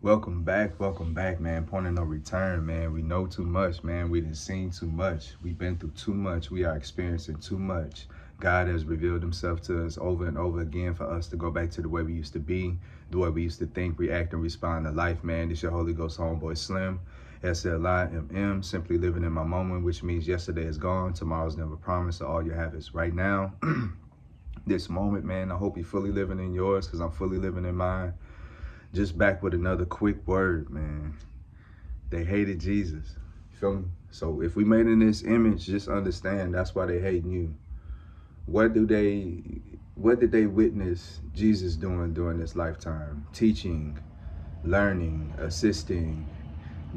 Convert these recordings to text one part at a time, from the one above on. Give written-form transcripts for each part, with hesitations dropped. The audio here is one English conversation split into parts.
Welcome back, man. Point of no return, man. We know too much, man. We done seen too much. We've been through too much. We are experiencing too much. God has revealed himself to us over and over again for us to go back to the way we used to be, the way we used to think, react, and respond to life, man. This your Holy Ghost homeboy Slim, SLIMM, simply living in my moment, which means yesterday is gone, tomorrow's never promised, so all you have is right now. This moment, man. I hope you're fully living in yours because I'm fully living in mine. Just back with another quick word, man. They hated Jesus. You feel me? So if we made in this image, just understand that's why they hating you. What did they witness Jesus doing during this lifetime? Teaching, learning, assisting,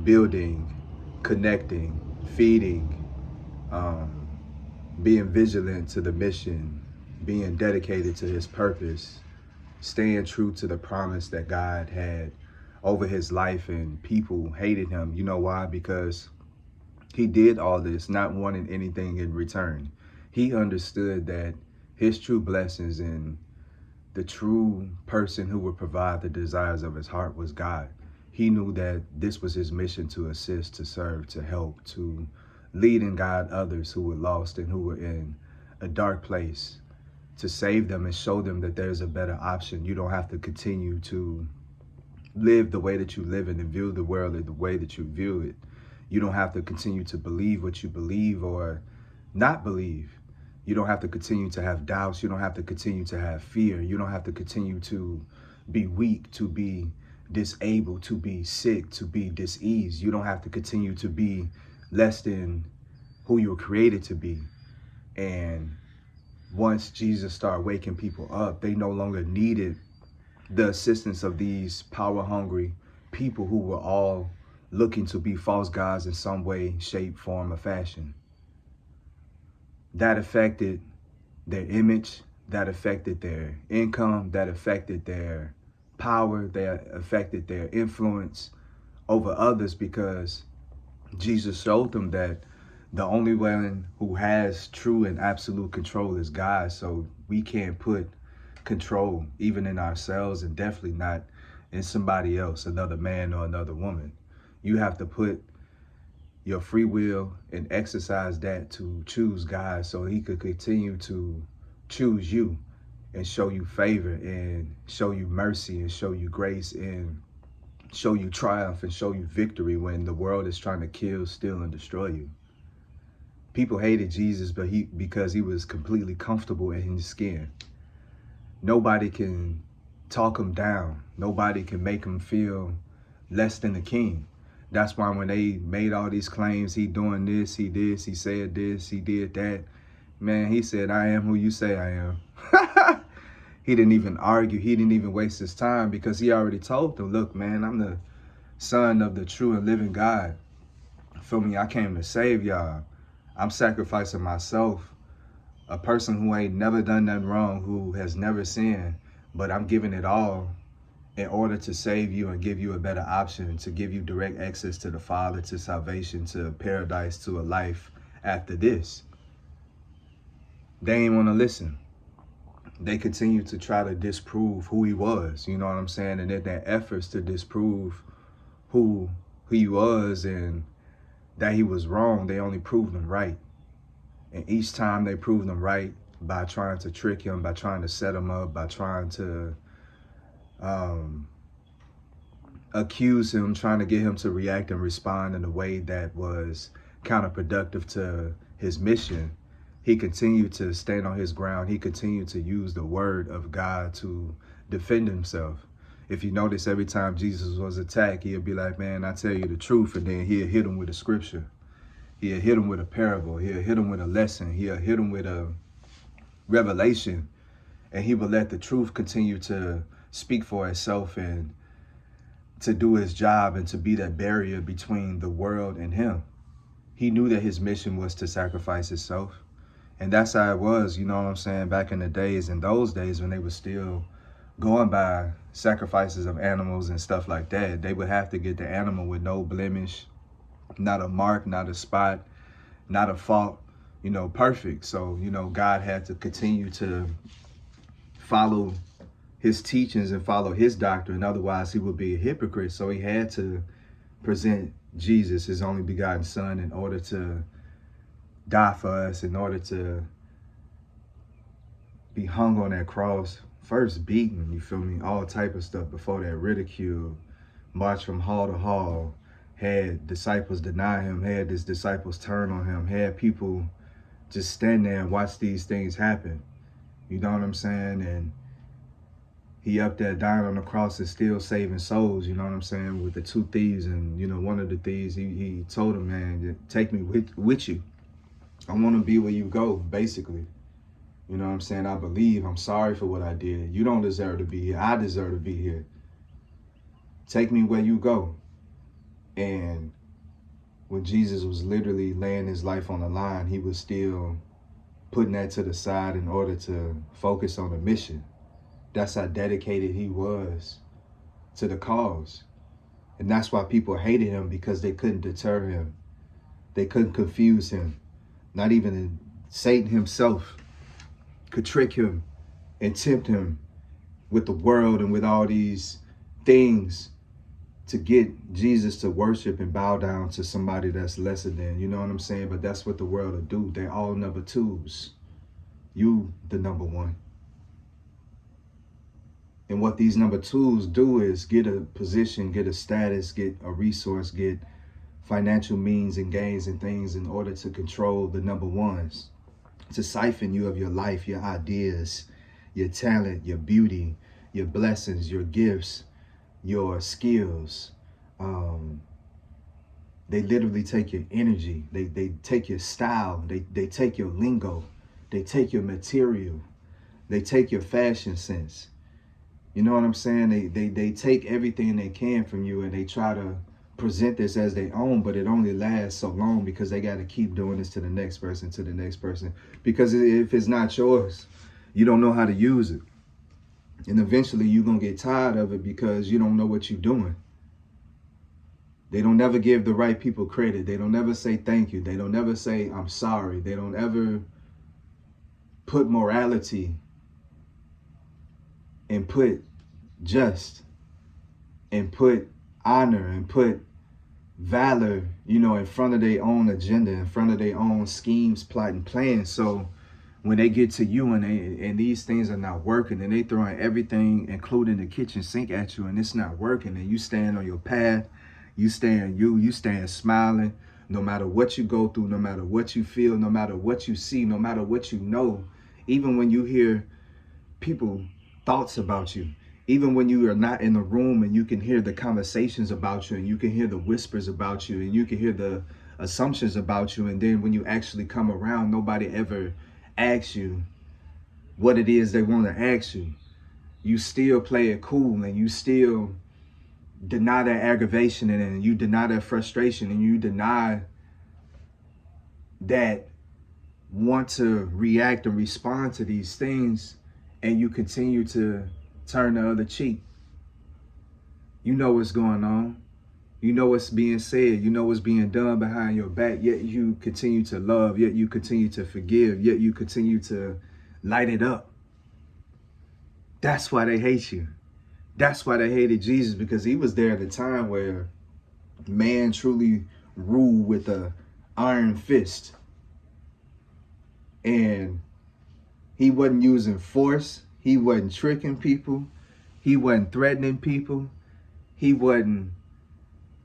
building, connecting, feeding, being vigilant to the mission, being dedicated to his purpose, staying true to the promise that God had over his life, and people hated him. You know why? Because he did all this not wanting anything in return. He understood that his true blessings and the true person who would provide the desires of his heart was God. He knew that this was his mission to assist, to serve, to help, to lead and guide others who were lost and who were in a dark place, to save them and show them that there's a better option. You don't have to continue to live the way that you live in and view the world the way that you view it. You don't have to continue to believe what you believe or not believe. You don't have to continue to have doubts. You don't have to continue to have fear. You don't have to continue to be weak, to be disabled, to be sick, to be diseased. You don't have to continue to be less than who you were created to be. And once Jesus started waking people up, they no longer needed the assistance of these power-hungry people who were all looking to be false gods in some way, shape, form, or fashion. That affected their image, that affected their income, that affected their power, that affected their influence over others, because Jesus showed them that the only one who has true and absolute control is God. So we can't put control even in ourselves, and definitely not in somebody else, another man or another woman. You have to put your free will and exercise that to choose God so he could continue to choose you and show you favor and show you mercy and show you grace and show you triumph and show you victory when the world is trying to kill, steal, and destroy you. People hated Jesus because he was completely comfortable in his skin. Nobody can talk him down. Nobody can make him feel less than the king. That's why when they made all these claims, he doing this, he said this, he did that. Man, he said, I am who you say I am. He didn't even argue. He didn't even waste his time because he already told them, look, man, I'm the son of the true and living God. For me, I came to save y'all. I'm sacrificing myself, a person who ain't never done nothing wrong, who has never sinned, but I'm giving it all in order to save you and give you a better option, to give you direct access to the Father, to salvation, to paradise, to a life after this. They ain't want to listen. They continue to try to disprove who he was, you know what I'm saying? And in their efforts to disprove who he was and that he was wrong, they only proved him right. And each time they proved him right by trying to trick him, by trying to set him up, by trying to accuse him, trying to get him to react and respond in a way that was counterproductive to his mission, he continued to stand on his ground. He continued to use the word of God to defend himself. If you notice, every time Jesus was attacked, he'd be like, man, I tell you the truth. And then he'd hit him with a scripture. He'll hit him with a parable. He'll hit him with a lesson. He'll hit him with a revelation. And he will let the truth continue to speak for itself and to do his job and to be that barrier between the world and him. He knew that his mission was to sacrifice himself. And that's how it was, you know what I'm saying, back in the days, in those days when they were still going by sacrifices of animals and stuff like that. They would have to get the animal with no blemish, not a mark, not a spot, not a fault, you know, perfect. So, you know, God had to continue to follow his teachings and follow his doctrine. Otherwise, he would be a hypocrite. So he had to present Jesus, his only begotten son, in order to die for us, in order to be hung on that cross, first beaten, you feel me, all type of stuff before that, ridicule, march from hall to hall, had disciples deny him, had his disciples turn on him, had people just stand there and watch these things happen. You know what I'm saying? And he up there dying on the cross and still saving souls, you know what I'm saying, with the two thieves. And, you know, one of the thieves, he told him, man, take me with you. I want to be where you go, basically. You know what I'm saying? I believe. I'm sorry for what I did. You don't deserve to be here. I deserve to be here. Take me where you go. And when Jesus was literally laying his life on the line, he was still putting that to the side in order to focus on the mission. That's how dedicated he was to the cause. And that's why people hated him, because they couldn't deter him. They couldn't confuse him. Not even Satan himself could trick him and tempt him with the world and with all these things to get Jesus to worship and bow down to somebody that's lesser than, you know what I'm saying? But that's what the world will do. They're all number twos. You, the number one. And what these number twos do is get a position, get a status, get a resource, get financial means and gains and things in order to control the number ones, to siphon you of your life, your ideas, your talent, your beauty, your blessings, your gifts, your skills. They literally take your energy. They take your style. They take your lingo. They take your material. They take your fashion sense. You know what I'm saying? They take everything they can from you, and they try to present this as their own, but it only lasts so long because they got to keep doing this to the next person, to the next person. Because if it's not yours, you don't know how to use it. And eventually you're going to get tired of it because you don't know what you're doing. They don't ever give the right people credit. They don't ever say thank you. They don't ever say I'm sorry. They don't ever put morality and put just and put honor and put valor, you know, in front of their own agenda, in front of their own schemes, plot, and plans. So when they get to you and these things are not working, and they throwing everything, including the kitchen sink, at you, and it's not working, and you stand on your path, you stand smiling, no matter what you go through, no matter what you feel, no matter what you see, no matter what you know, even when you hear people thoughts about you, even when you are not in the room and you can hear the conversations about you, and you can hear the whispers about you, and you can hear the assumptions about you, and then when you actually come around, nobody ever asks you what it is they want to ask you. You still play it cool, and you still deny that aggravation, and you deny that frustration, and you deny that want to react and respond to these things, and you continue to turn the other cheek. You know what's going on. You know what's being said. You know what's being done behind your back, yet you continue to love, yet you continue to forgive, yet you continue to light it up. That's why they hate you. That's why they hated Jesus, because he was there at a time where man truly ruled with an iron fist. And he wasn't using force. He wasn't tricking people. He wasn't threatening people. He wasn't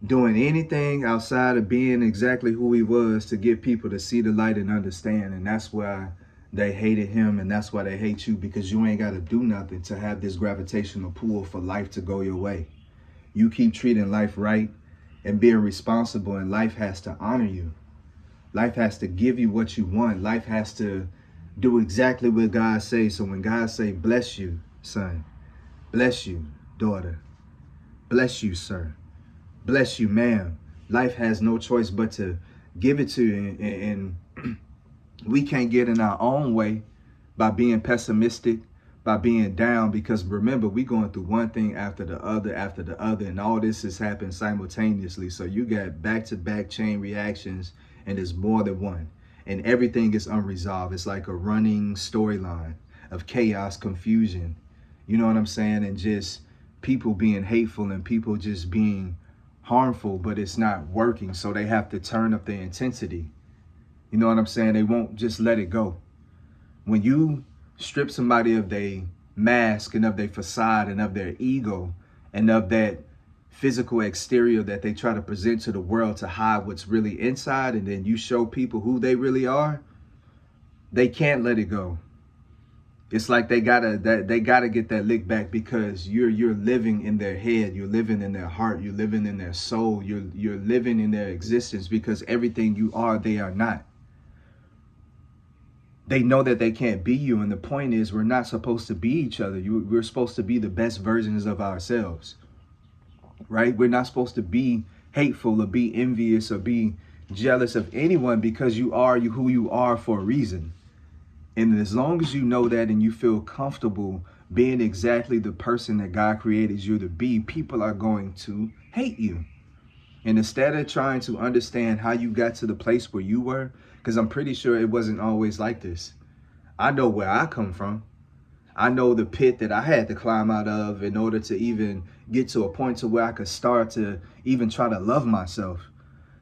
doing anything outside of being exactly who he was to get people to see the light and understand. And that's why they hated him, and that's why they hate you, because you ain't got to do nothing to have this gravitational pull for life to go your way. You keep treating life right and being responsible, and life has to honor you. Life has to give you what you want. Life has to do exactly what God says. So when God say, bless you, son, bless you, daughter, bless you, sir, bless you, ma'am, life has no choice but to give it to you. And we can't get in our own way by being pessimistic, by being down, because remember, we going through one thing after the other, and all this has happened simultaneously. So you got back-to-back chain reactions, and there's more than one, and everything is unresolved. It's like a running storyline of chaos, confusion, You know what I'm saying? And just people being hateful and people just being harmful, but it's not working. So they have to turn up the intensity. You know what I'm saying? They won't just let it go. When you strip somebody of their mask and of their facade and of their ego and of that physical exterior that they try to present to the world to hide what's really inside, and then you show people who they really are, they can't let it go. It's like they gotta get that lick back, because you're living in their head, you're living in their heart, you're living in their soul, you're living in their existence, because everything you are, they are not. They know that they can't be you, and the point is, we're not supposed to be each other. We're supposed to be the best versions of ourselves, right? We're not supposed to be hateful or be envious or be jealous of anyone, because you are who you are for a reason. And as long as you know that and you feel comfortable being exactly the person that God created you to be, people are going to hate you. And instead of trying to understand how you got to the place where you were, because I'm pretty sure it wasn't always like this. I know where I come from. I know the pit that I had to climb out of in order to even get to a point to where I could start to even try to love myself.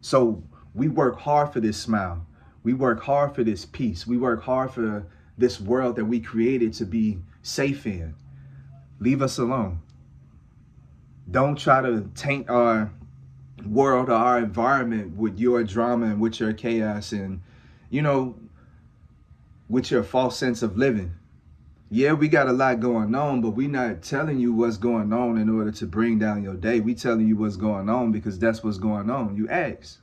So we work hard for this smile. We work hard for this peace. We work hard for this world that we created to be safe in. Leave us alone. Don't try to taint our world or our environment with your drama and with your chaos and, you know, with your false sense of living. Yeah, we got a lot going on, but we're not telling you what's going on in order to bring down your day. We telling you what's going on because that's what's going on. You ask.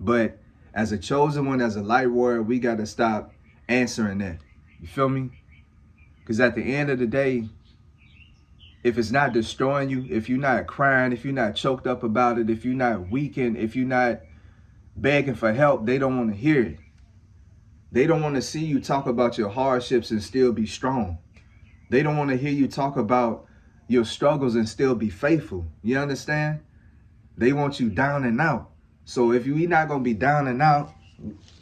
But as a chosen one, as a light warrior, we got to stop answering that. You feel me? Because at the end of the day, if it's not destroying you, if you're not crying, if you're not choked up about it, if you're not weakened, if you're not begging for help, they don't want to hear it. They don't want to see you talk about your hardships and still be strong. They don't want to hear you talk about your struggles and still be faithful. You understand? They want you down and out. So if we're not going to be down and out,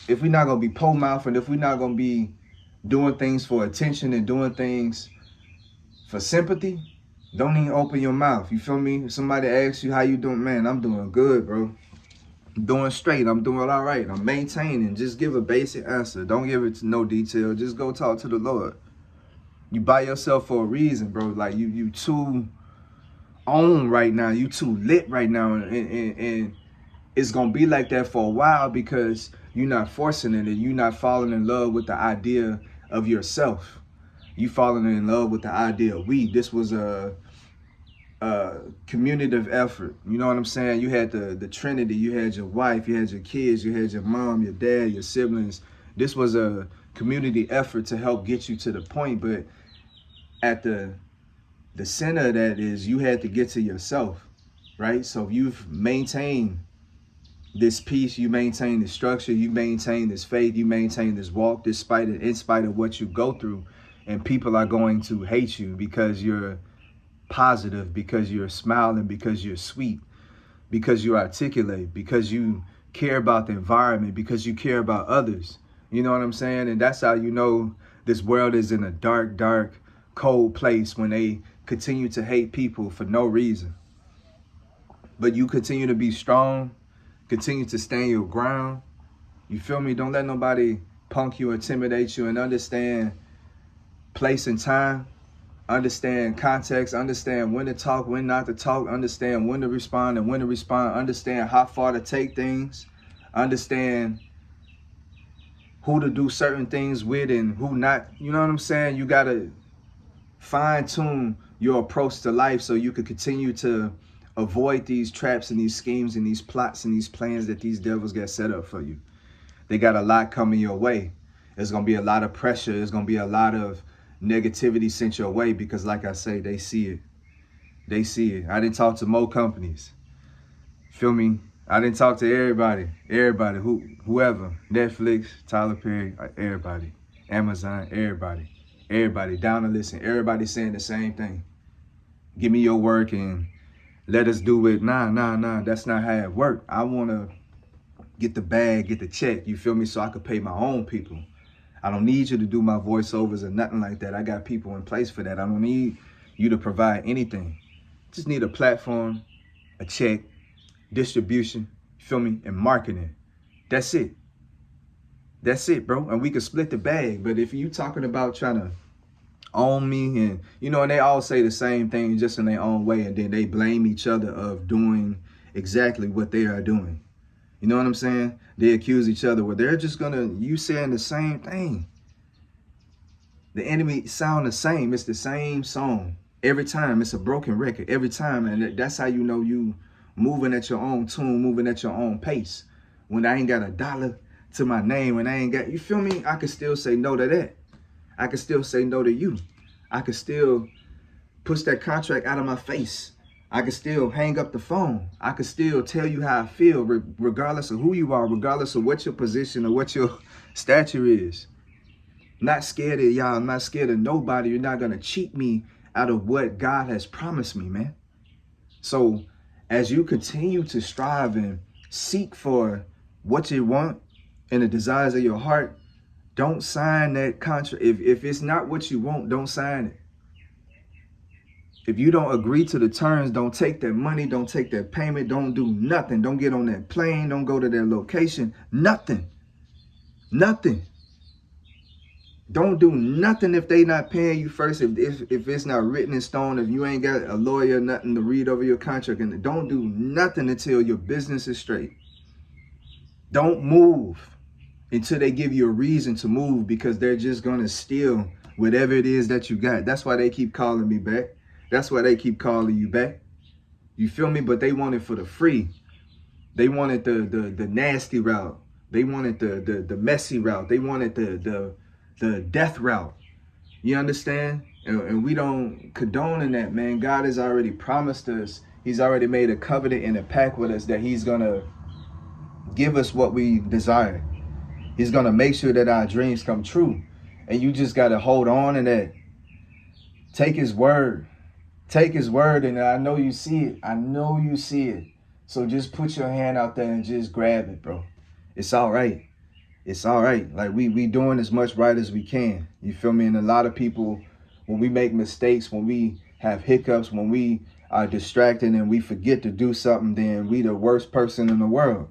if we're not going to be pole mouth, and if we're not going to be doing things for attention and doing things for sympathy, don't even open your mouth. You feel me? If somebody asks you how you doing, man, I'm doing good, bro. I'm doing straight. I'm doing all right. I'm maintaining. Just give a basic answer. Don't give it to no detail. Just go talk to the Lord. You by yourself for a reason, bro. Like you too on right now. You too lit right now, and it's gonna be like that for a while because you're not forcing it and you're not falling in love with the idea of yourself. You falling in love with the idea of we. This was a communitive effort. You know what I'm saying? You had the Trinity. You had your wife. You had your kids. You had your mom, your dad, your siblings. This was a community effort to help get you to the point. But at the center of that is you had to get to yourself, right? So you've maintained this peace, you maintain this structure, you maintain this faith, you maintain this walk, in spite of what you go through. And people are going to hate you because you're positive, because you're smiling, because you're sweet, because you articulate, because you care about the environment, because you care about others. You know what I'm saying? And that's how you know this world is in a dark, dark, cold place, when they continue to hate people for no reason. But you continue to be strong, continue to stand your ground. You feel me? Don't let nobody punk you, intimidate you, and understand place and time. Understand context, understand when to talk, when not to talk, understand when to respond and when to respond, understand how far to take things, understand who to do certain things with and who not. You know what I'm saying? You got to fine tune your approach to life so you can continue to avoid these traps and these schemes and these plots and these plans that these devils get set up for you. They got a lot coming your way. There's going to be a lot of pressure. There's going to be a lot of negativity sent your way because, like I say, they see it. They see it. I didn't talk to more companies. Feel me? I didn't talk to everybody. Everybody, whoever. Netflix, Tyler Perry, everybody. Amazon, everybody. Everybody down to listen. Everybody saying the same thing. Give me your work and let us do it. Nah. That's not how it works. I want to get the bag, get the check. You feel me? So I could pay my own people. I don't need you to do my voiceovers or nothing like that. I got people in place for that. I don't need you to provide anything. Just need a platform, a check, distribution, feel me, and marketing. That's it. That's it, bro. And we can split the bag. But if you talking about trying to own me, and and they all say the same thing just in their own way, and then they blame each other of doing exactly what they are doing. You know what I'm saying? They accuse each other where they're just you saying the same thing. The enemy sound the same. It's the same song. Every time it's a broken record. Every time. And that's how you know you moving at your own tune, moving at your own pace. When I ain't got a dollar to my name, when I ain't got, you feel me? I can still say no to that. I can still say no to you. I can still push that contract out of my face. I can still hang up the phone. I can still tell you how I feel, regardless of who you are, regardless of what your position or what your stature is. Not scared of y'all. I'm not scared of nobody. You're not going to cheat me out of what God has promised me, man. So as you continue to strive and seek for what you want and the desires of your heart, don't sign that contract. If it's not what you want, don't sign it. If you don't agree to the terms, don't take that money, don't take that payment, don't do nothing. Don't get on that plane, don't go to that location, nothing. Nothing. Don't do nothing if they not paying you first, if it's not written in stone, if you ain't got a lawyer, nothing to read over your contract, and don't do nothing until your business is straight. Don't move until they give you a reason to move, because they're just going to steal whatever it is that you got. That's why they keep calling me back. That's why they keep calling you back. You feel me? But they want it for the free. They wanted the nasty route. They wanted the messy route. They wanted the death route. You understand? And we don't condone in that, man. God has already promised us. He's already made a covenant and a pact with us that he's going to give us what we desire. He's going to make sure that our dreams come true. And you just got to hold on to that. Take his word. Take his word, and I know you see it. I know you see it. So just put your hand out there and just grab it, bro. It's all right. It's all right. Like we doing as much right as we can. You feel me? And a lot of people, when we make mistakes, when we have hiccups, when we are distracted and we forget to do something, then we the worst person in the world.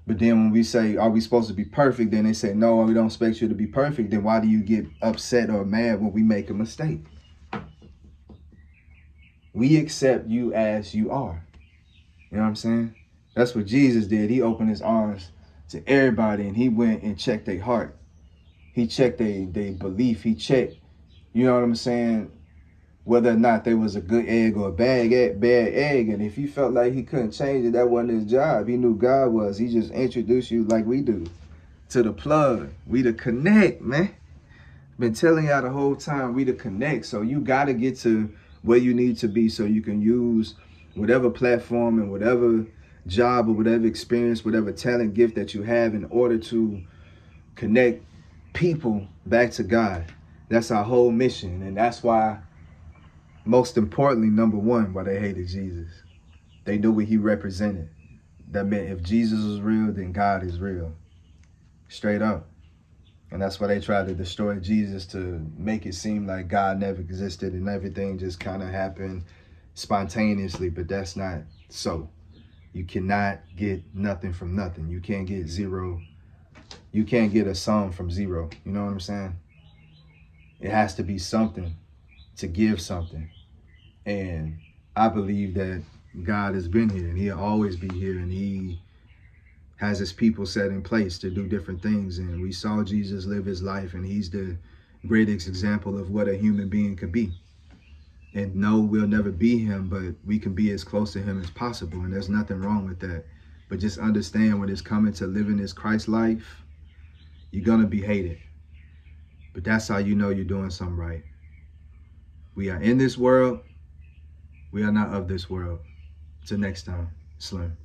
But then when we say, are we supposed to be perfect? Then they say, no, we don't expect you to be perfect. Then why do you get upset or mad when we make a mistake? We accept you as you are. You know what I'm saying? That's what Jesus did. He opened his arms to everybody, and he went and checked their heart. He checked their belief. He checked, you know what I'm saying, whether or not they was a good egg or a bad egg. And if he felt like he couldn't change it, that wasn't his job. He knew God was. He just introduced you like we do to the plug. We the connect, man. Been telling y'all the whole time, we the connect. So you got to get to where you need to be so you can use whatever platform and whatever job or whatever experience, whatever talent, gift that you have in order to connect people back to God. That's our whole mission. And that's why, most importantly, number one, why they hated Jesus. They knew what he represented. That meant if Jesus was real, then God is real. Straight up. And that's why they tried to destroy Jesus, to make it seem like God never existed and everything just kind of happened spontaneously. But that's not so. You cannot get nothing from nothing. You can't get zero. You can't get a sum from zero. You know what I'm saying? It has to be something to give something. And I believe that God has been here, and he'll always be here, and he has his people set in place to do different things. And we saw Jesus live his life, and he's the greatest example of what a human being could be. And no, we'll never be him, but we can be as close to him as possible. And there's nothing wrong with that. But just understand, when it's coming to living this Christ life, you're going to be hated. But that's how you know you're doing something right. We are in this world. We are not of this world. Till next time, Slim.